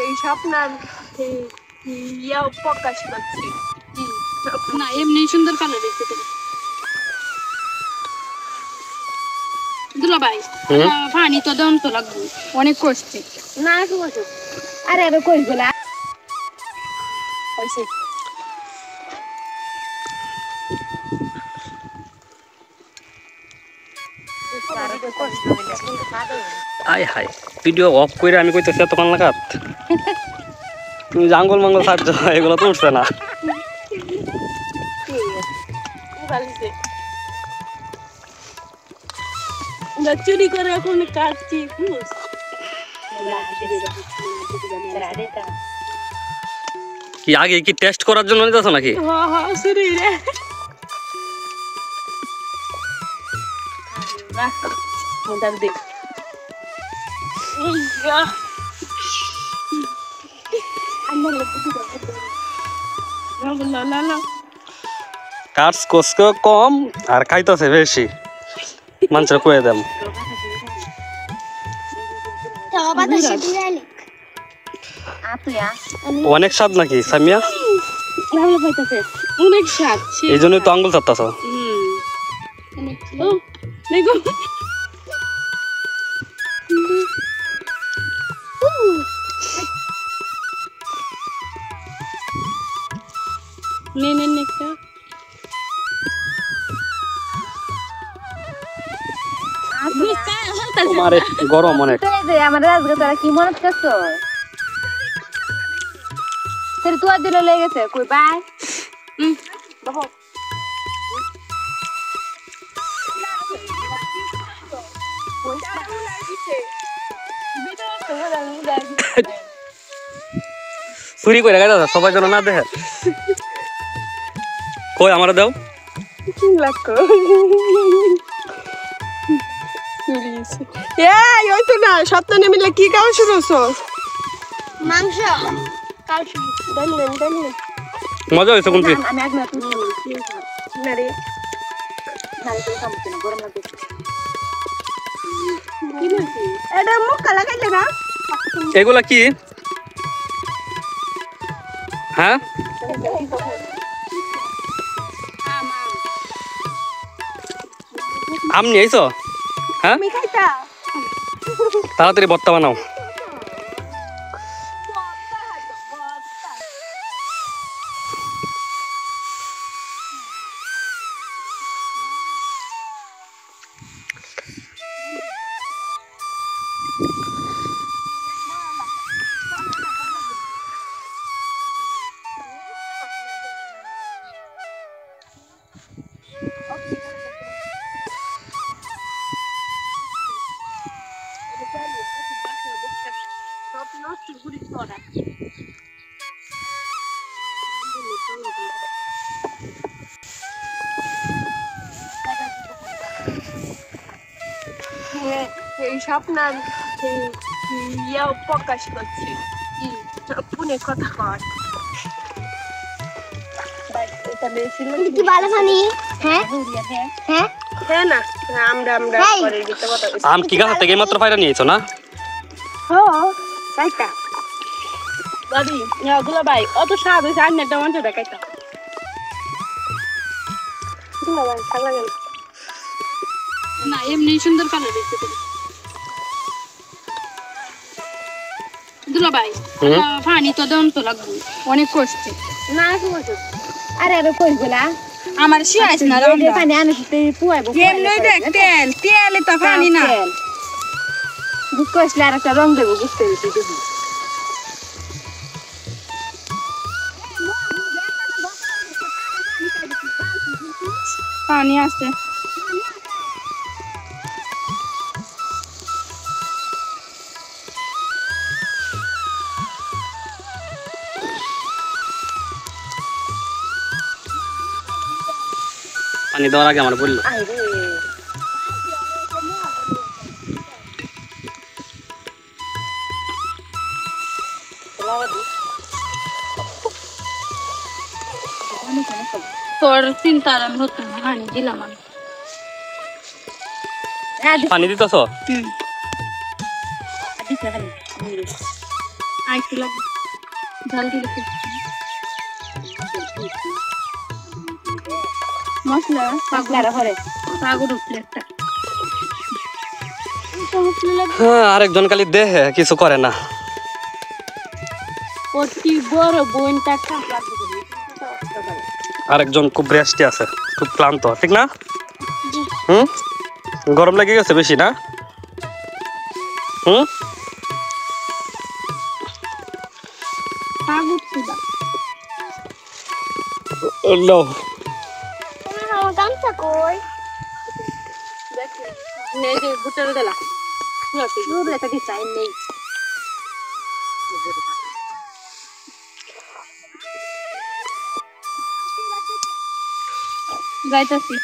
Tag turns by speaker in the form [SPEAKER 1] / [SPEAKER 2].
[SPEAKER 1] এই স্বপ্ন প্রকাশ করছে
[SPEAKER 2] না এমনি সুন্দর কালার দেখতে পারি দুলাভাই পানি তো দেন তো লাগবে অনেক কষ্টে
[SPEAKER 1] না আরে আরে কই গোলা হইছে
[SPEAKER 3] আয় হায় ভিডিও অফ করে আমি কইতেছি এতক্ষণ লাগাত তুমি জাঙ্গল মাঙ্গল ছাড়ছ এগুলো তো উঠছে না
[SPEAKER 2] চুরি করে এখন কাটছি
[SPEAKER 3] কি আগে কি টেস্ট করার জন্য নিতেছ নাকি কাজ কোসকে কম আর খাইতেছে বেশি মানুষের কয়ে দেম অনেক স্বাদ নাকি সামিয়া
[SPEAKER 2] অনেক স্বাদ
[SPEAKER 3] এই জন্যই তো আঙ্গুল চাপতাছ তোমার গরম অনেক
[SPEAKER 1] আমাদের আজকে তারা কি মনে করছো তুই দিলে লেগেছে কই বাই
[SPEAKER 3] চুরি করে গেছে সবাই যেন না দেখে কই আমার দাও
[SPEAKER 1] ওই তো না সপ্তাহে মিলে কি খাওয়া শুরু হছো
[SPEAKER 2] মাংস
[SPEAKER 3] মজা হয়েছে কোনটি এগুলা কি হ্যাঁ আম নিয়ে আইছো হ্যাঁ তাড়াতাড়ি ভর্তা বানাও
[SPEAKER 1] এই স্বপ্ন প্রকাশ করছে ফোনে কথা কর
[SPEAKER 3] আম কি গাছ থেকে মাত্র পায়রা নিয়েছো না
[SPEAKER 2] ভাই অত স্বাদ হয়েছে আর নেটা মাংস দেখাইতাম না এমনি সুন্দর কালার দেখতে পারি দুলাভাই পানি তো দেন তো লাগবে অনেক কষ্টে
[SPEAKER 1] না আরে আরে কই গোলা
[SPEAKER 2] আমার শিয়াইছ না
[SPEAKER 1] পানি আনতে পুয়াইবো
[SPEAKER 2] এমনি দেখ তেল তেলে তো পানি না
[SPEAKER 1] বুঝতে আসলে আর একটা রং দেবো বুঝতে পেরেছি
[SPEAKER 2] পানি আছে
[SPEAKER 3] পানি দেওয়ার আগে আমার বললো
[SPEAKER 2] তোর চিন্তার আমি নতুন পানি দিলাম আমি
[SPEAKER 3] পানি দিতেছ
[SPEAKER 2] আর একটু লাগবে ঝাল দিলে খুব মশলা
[SPEAKER 1] পাগলারা ঘরে
[SPEAKER 2] পাগল উঠছে একটা
[SPEAKER 3] হ্যাঁ আরেকজন খালি দেহে কিছু করে না।
[SPEAKER 2] অতি বড় বোনটা খাবার
[SPEAKER 3] আরেকজন খুব রেস্টে আছে, খুব ক্লান্ত, ঠিক না? হুম, গরম লেগে গেছে বেশি না? হুম,
[SPEAKER 2] পাগল ছিল
[SPEAKER 3] লো
[SPEAKER 1] আমার গামছা কই
[SPEAKER 2] নেই যে বুটার গলা
[SPEAKER 1] দূর লেখা কি চাই নেই
[SPEAKER 2] যাইতাছি